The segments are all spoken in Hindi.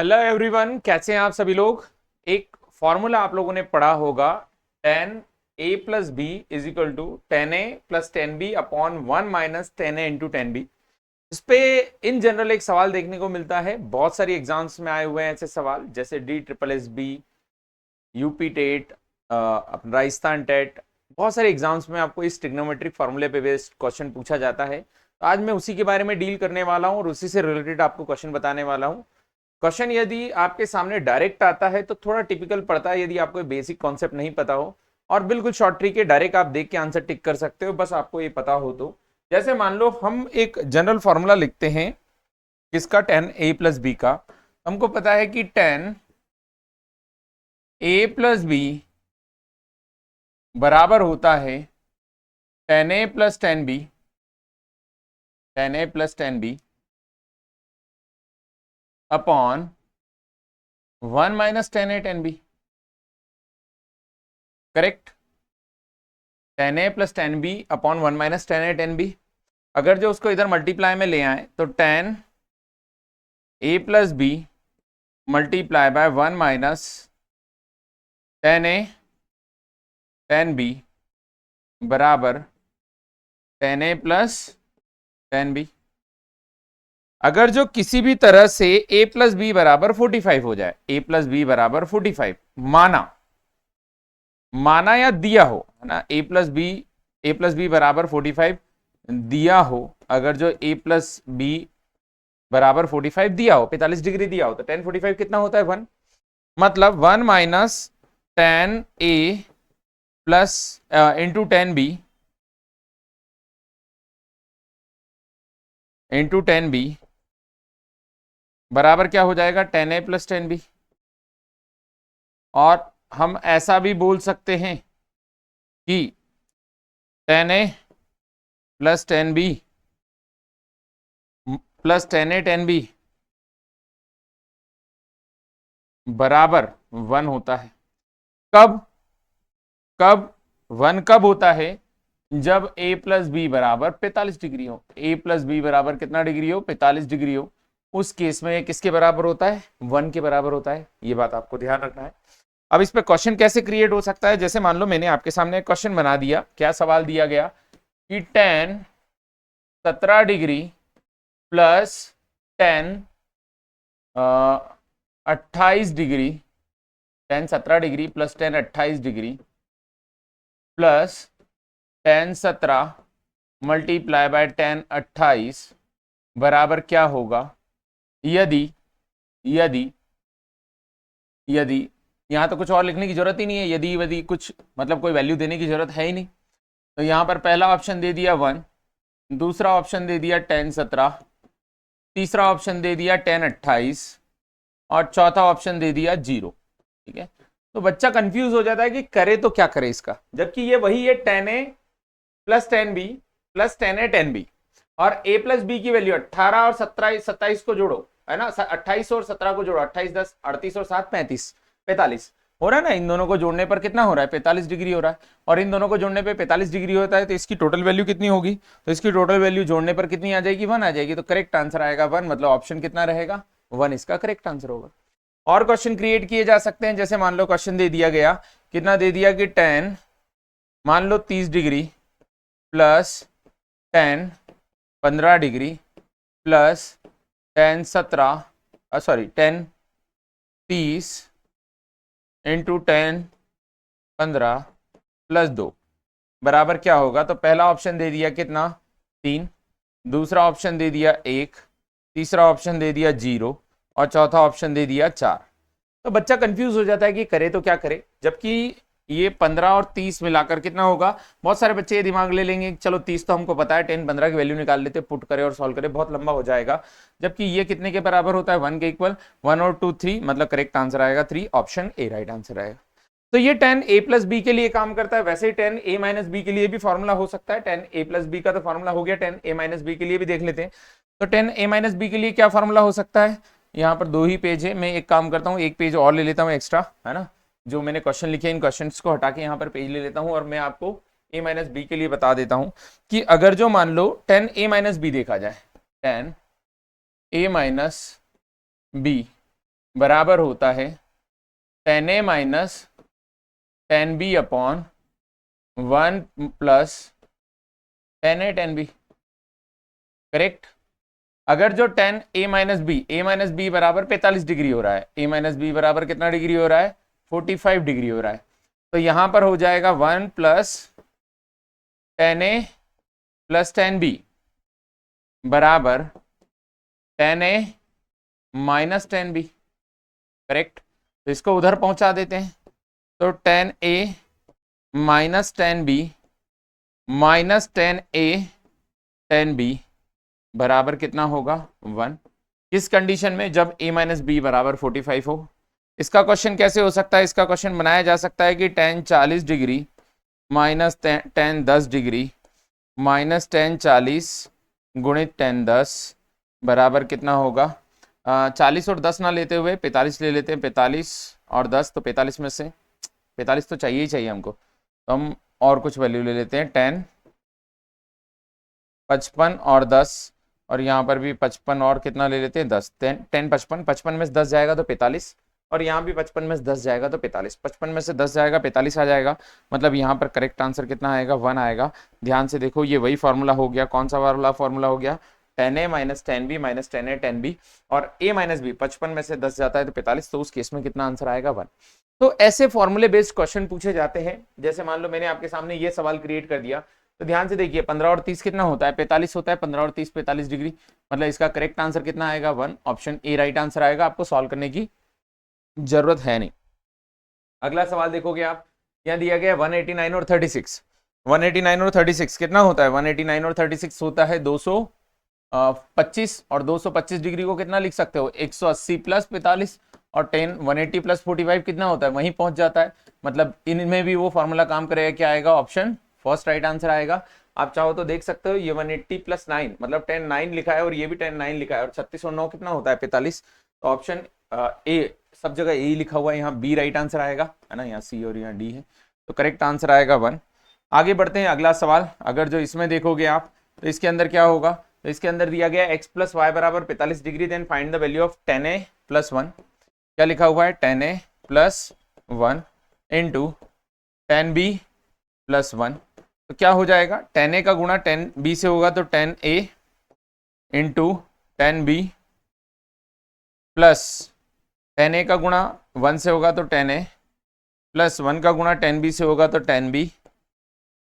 हेलो एवरीवन, कैसे हैं आप सभी लोग। एक फॉर्मूला आप लोगों ने पढ़ा होगा, tan a plus b is equal to tan a plus tan b upon 1 minus tan a into tan b। इस पे इन जनरल एक सवाल देखने को मिलता है, बहुत सारी एग्जाम्स में आए हुए हैं ऐसे सवाल, जैसे DSSB, UP TET, Rajasthan TET. बहुत सारे एग्जाम्स में आपको इस ट्रिग्नोमेट्रिक फॉर्मूले पे बेस्ड क्वेश्चन पूछा जाता है। तो आज मैं उसी के बारे में डील करने वाला हूँ और उसी से रिलेटेड आपको क्वेश्चन बताने वाला हूँ। क्वेश्चन यदि आपके सामने डायरेक्ट आता है तो थोड़ा टिपिकल पड़ता है, यदि आपको बेसिक कॉन्सेप्ट नहीं पता हो, और बिल्कुल शॉर्ट ट्रिक है, डायरेक्ट आप देख के आंसर टिक कर सकते हो, बस आपको ये पता हो तो। जैसे मान लो हम एक जनरल फॉर्मूला लिखते हैं किसका, tan a प्लस बी का। हमको पता है कि tan a प्लस बी बराबर होता है tan a plus tan b, tan a plus tan b upon 1 minus tan a tan b। Correct, tan a plus tan b upon 1 minus tan a tan b। अगर जो उसको इधर मल्टीप्लाई में ले आए तो tan a plus b multiply by 1 minus tan a tan b बराबर tan a plus tan b। अगर जो किसी भी तरह से a प्लस बी बराबर 45 हो जाए, a प्लस बी बराबर 45 माना या दिया हो, है ना, a प्लस बी बराबर 45 दिया हो। अगर जो a प्लस बी बराबर 45 दिया हो, 45 डिग्री दिया हो, तो tan 45 कितना होता है 1, मतलब 1 minus tan a plus into tan b into tan b बराबर क्या हो जाएगा, tan a plus tan b। और हम ऐसा भी बोल सकते हैं कि tan a plus tan b plus tan a tan b बराबर 1 होता है। कब कब 1 कब होता है, जब a प्लस बी बराबर 45 डिग्री हो। a प्लस बी बराबर कितना डिग्री हो, 45 डिग्री हो। उस केस में किसके बराबर होता है, 1 के बराबर होता है। ये बात आपको ध्यान रखना है। अब इस पे क्वेश्चन कैसे क्रिएट हो सकता है, जैसे मान लो मैंने आपके सामने क्वेश्चन बना दिया। क्या सवाल दिया गया कि tan 17 degree plus tan 28 degree, tan 17 degree plus tan 28 degree plus tan 17 multiply by tan 28 बराबर क्या होगा, यदि यदि यदि यहां तो कुछ और लिखने की जरूरत ही नहीं है, यदि कुछ मतलब कोई वैल्यू देने की जरूरत है ही नहीं। तो यहां पर पहला ऑप्शन दे दिया 1, दूसरा ऑप्शन दे दिया tan 17, तीसरा ऑप्शन दे दिया tan 28 और चौथा ऑप्शन दे दिया 0। ठीक है, तो बच्चा कंफ्यूज हो जाता है कि करे तो क्या करे इसका, जबकि ये वही है tan a plus tan b plus tan a tan b। और a प्लस बी की वैल्यू 18 और 17 27 को जोड़ो, है ना, 28 और 17 को जोड़ो, 28 10 38 और 7 35 45 हो रहा है ना। इन दोनों को जोड़ने पर कितना हो रहा है, 45 डिग्री हो रहा है। और इन दोनों को जोड़ने पे 45 डिग्री होता है, तो इसकी टोटल वैल्यू कितनी होगी, तो इसकी टोटल वैल्यू जोड़ने पर कितनी आ जाएगी, 1 आ जाएगी। तो करेक्ट आंसर आएगा 1, मतलब ऑप्शन कितना रहेगा, 1 इसका करेक्ट आंसर होगा। और क्वेश्चन क्रिएट किए जा सकते हैं, जैसे मान लो क्वेश्चन दे दिया गया, कितना दे दिया कि tan मान लो 30 degree plus tan 15 degree plus tan 17 sorry tan 30 into tan 15 plus 2 बराबर क्या होगा। तो पहला ऑप्शन दे दिया कितना 3, दूसरा ऑप्शन दे दिया 1, तीसरा ऑप्शन दे दिया 0 और चौथा ऑप्शन दे दिया 4। तो बच्चा कंफ्यूज हो जाता है कि करे तो क्या करे, जबकि ये 15 और 30 मिलाकर कितना होगा। बहुत सारे बच्चे ये दिमाग ले लेंगे, चलो 30 तो हमको पता है, 10 15 की वैल्यू निकाल लेते, पुट करे और सॉल्व करे, बहुत लंबा हो जाएगा। जबकि ये कितने के बराबर होता है, 1 के इक्वल, 1 और 2 3, मतलब करेक्ट आंसर आएगा 3, ऑप्शन ए राइट आंसर आएगा। तो ये tan a प्लस बी के लिए काम करता है, वैसे ही tan a माइनस बी के लिए भी फॉर्मूला हो सकता है। tan a प्लस बी का तो फॉर्मूला हो गया, tan a माइनस बी के लिए भी देख लेते हैं। तो tan a माइनस बी के लिए क्या फॉर्मूला हो सकता है, यहाँ पर 2 ही पेज है, मैं एक काम करता हूँ, एक पेज और ले लेता हूँ एक्स्ट्रा, है ना, जो मैंने क्वेश्चन लिखे इन क्वेश्चंस को हटा के यहाँ पर पेज ले लेता हूँ और मैं आपको a माइनस बी के लिए बता देता हूँ कि अगर जो मान लो tan a माइनस बी देखा जाए, tan a माइनस बी बराबर होता है tan A minus tan B upon 1 plus tan A tan B। Correct. अगर जो tan A माइनस बी बराबर 45 डिग्री हो रहा है, A माइनस बी बराबर कितना डिग्री हो रहा है, 45 डिग्री हो रहा है, तो यहां पर हो जाएगा 1 plus tan A plus tan B बराबर tan A minus tan B। Correct. तो इसको उधर पहुंचा देते हैं, तो tan A minus tan B minus tan A tan B बराबर कितना होगा 1। किस कंडीशन में, जब A माइनस बी बराबर 45 हो। इसका क्वेश्चन कैसे हो सकता है, इसका क्वेश्चन बनाया जा सकता है कि tan 40 degree minus tan 10 degree minus tan 40 गुणित tan 10 बराबर कितना होगा 40 और 10 ना लेते हुए 45 ले लेते हैं। 45 और 10 तो 45 में से 45 तो चाहिए ही चाहिए हमको, तो हम और कुछ वैल्यू ले लेते हैं। tan 55 और 10, और यहाँ पर भी 55 और कितना ले लेते हैं 10। 10 55 में से 10 जाएगा तो 45, और यहाँ भी 55 में से 10 जाएगा तो 45। 55 में से 10 जाएगा 45 आ जाएगा, मतलब यहाँ पर करेक्ट आंसर कितना आएगा 1 आएगा। ध्यान से देखो, ये वही फॉर्मूला हो गया। कौन सा वाला फॉर्मूला हो गया, tan A minus tan B minus tan A tan B, और A माइनस B 55 में से 10 जाता है तो 45, तो उस केस में कितना आंसर आएगा 1। तो ऐसे फॉर्मूले बेस्ड क्वेश्चन पूछे जाते हैं। जैसे मान लो मैंने आपके सामने ये सवाल क्रिएट कर दिया, तो ध्यान से देखिए 15 और 30 कितना होता है 45 होता है। 15 और 30 45 डिग्री, मतलब इसका करेक्ट आंसर कितना आएगा 1। ऑप्शन ए राइट आंसर आएगा, आपको सॉल्व करने की जरूरत है नहीं। अगला सवाल देखोगे आप, यहाँ दिया गया 189 और 36। 189 और 36 कितना होता है, 189 और 36 होता है 225, और 225 डिग्री को कितना लिख सकते हो 180 प्लस 45, और 180 प्लस 45 कितना होता है, वहीं पहुंच जाता है। मतलब इनमें भी वो फॉर्मूला काम करेगा, क्या आएगा ऑप्शन फर्स्ट राइट आंसर आएगा। आप चाहो तो देख सकते हो, ये 180 प्लस 9 मतलब 10 9 लिखा है, और ये भी 10 9 लिखा है, और 36 और 9 कितना होता है 45। तो ऑप्शन ए, सब जगह ए लिखा हुआ है, यहाँ बी राइट आंसर आएगा, है ना, यहाँ सी और यहाँ डी है, तो करेक्ट आंसर आएगा 1। आगे बढ़ते हैं, अगला सवाल। अगर जो इसमें देखोगे आप, तो इसके अंदर क्या होगा, तो इसके अंदर दिया गया x प्लस वाई बराबर 45 डिग्री, then find the value of tan A plus 1। क्या लिखा हुआ है, tan A plus 1 into tan B plus 1। तो क्या हो जाएगा, tan A का गुणा tan B से होगा तो tan A into tan B plus tan A का गुणा 1 से होगा तो tan A प्लस 1 का गुणा tan B से होगा तो tan B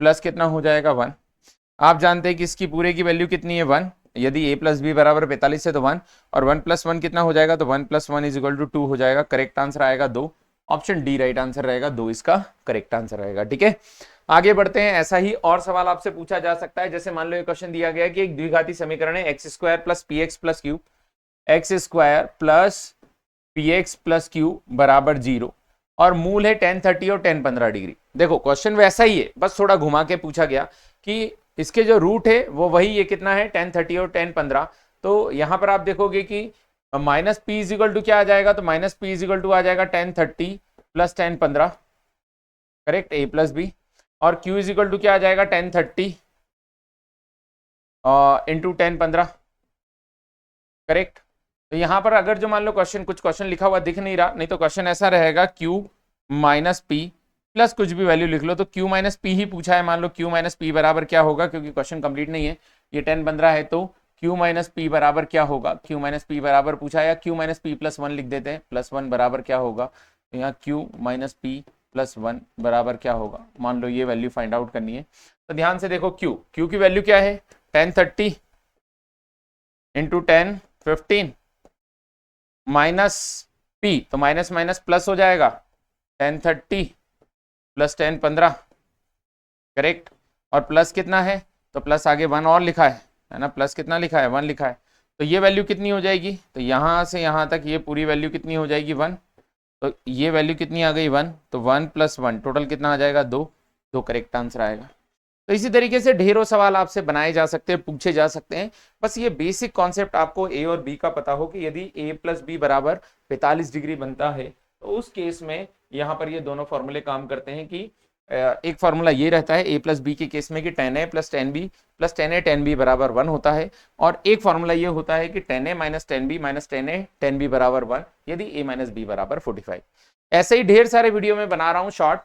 प्लस कितना हो जाएगा 1। आप जानते हैं कि इसकी पूरे की वैल्यू कितनी है 1। यदि a प्लस बी बराबर 45 है तो 1, और 1 प्लस 1 कितना हो जाएगा, तो 1 प्लस 1 इज इक्वल टू 2 हो जाएगा। करेक्ट आंसर आएगा 2। ऑप्शन डी राइट आंसर रहेगा, 2 इसका करेक्ट आंसर रहेगा। ठीक है, आगे बढ़ते हैं। ऐसा ही और सवाल आपसे पूछा जा सकता है। जैसे मान लो ये क्वेश्चन दिया गया कि एक द्विघाती समीकरण है x square plus P x plus Q, x square plus P x plus Q बराबर 0, और मूल है tan 30 और tan 15 डिग्री। देखो क्वेश्चन वैसा ही है, बस थोड़ा घुमा के पूछा गया कि इसके जो रूट है वो वही, ये कितना है tan 30 और tan 15। तो यहां पर आप देखोगे कि minus P is equal to क्या आ जाएगा, तो minus P is equal to आ जाएगा tan 30 plus tan 15। Correct, a plus B, और q इज इक्वल टू क्या आ जाएगा tan 30 इंटू tan 15। करेक्ट। तो यहां पर अगर जो मान लो क्वेश्चन, कुछ क्वेश्चन लिखा हुआ दिख नहीं रहा, नहीं तो क्वेश्चन ऐसा रहेगा q माइनस पी प्लस कुछ भी वैल्यू लिख लो, तो q माइनस पी ही पूछा है। मान लो q माइनस पी बराबर क्या होगा, क्योंकि क्वेश्चन कंप्लीट नहीं है, ये tan 15 है, तो q माइनस पी बराबर क्या होगा, q माइनस पी बराबर पूछा है, या q माइनस पी प्लस 1 लिख देते हैं, प्लस 1 बराबर क्या होगा, तो यहाँ q माइनस पी प्लस 1 बराबर क्या होगा, मान लो ये वैल्यू फाइंड आउट करनी है। तो ध्यान से देखो, q की वैल्यू क्या है tan 30 into tan 15 minus P, तो माइनस माइनस प्लस हो जाएगा tan 30 प्लस tan 15। करेक्ट, और प्लस कितना है, तो प्लस आगे 1 और लिखा है ना, प्लस कितना लिखा है 1 लिखा है, तो ये वैल्यू कितनी हो जाएगी, तो यहाँ से यहाँ तक ये पूरी वैल्यू कितनी हो जाएगी 1, तो ये वैल्यू कितनी आ गई 1, तो 1 प्लस 1 टोटल कितना आ जाएगा 2, तो करेक्ट आंसर आएगा। तो इसी तरीके से ढेरों सवाल आपसे बनाए जा सकते हैं, पूछे जा सकते हैं। बस ये बेसिक कॉन्सेप्ट आपको ए और बी का पता हो कि यदि a प्लस बी बराबर 45 डिग्री बनता है, तो उस केस में यहाँ पर ये दोनों फॉर्मूले काम करते हैं कि एक फॉर्मूला ये रहता है ए प्लस बी के केस में कि tan A plus tan B plus tan A tan B बराबर 1 होता है, और एक फॉर्मूला ये होता है कि tan A minus tan B minus tan A tan B बराबर 1 यदि ए माइनस बी बराबर 45। ऐसे ही ढेर सारे वीडियो में बना रहा हूं शॉर्ट,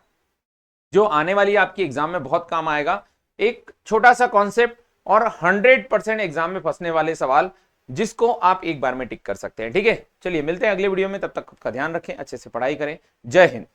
जो आने वाली आपकी एग्जाम में बहुत काम आएगा। एक छोटा सा कॉन्सेप्ट और 100% एग्जाम में फंसने वाले सवाल जिसको आप एक बार में टिक कर सकते हैं। ठीक है, चलिए मिलते हैं अगले वीडियो में, तब तक खुद का ध्यान रखें, अच्छे से पढ़ाई करें। जय हिंद।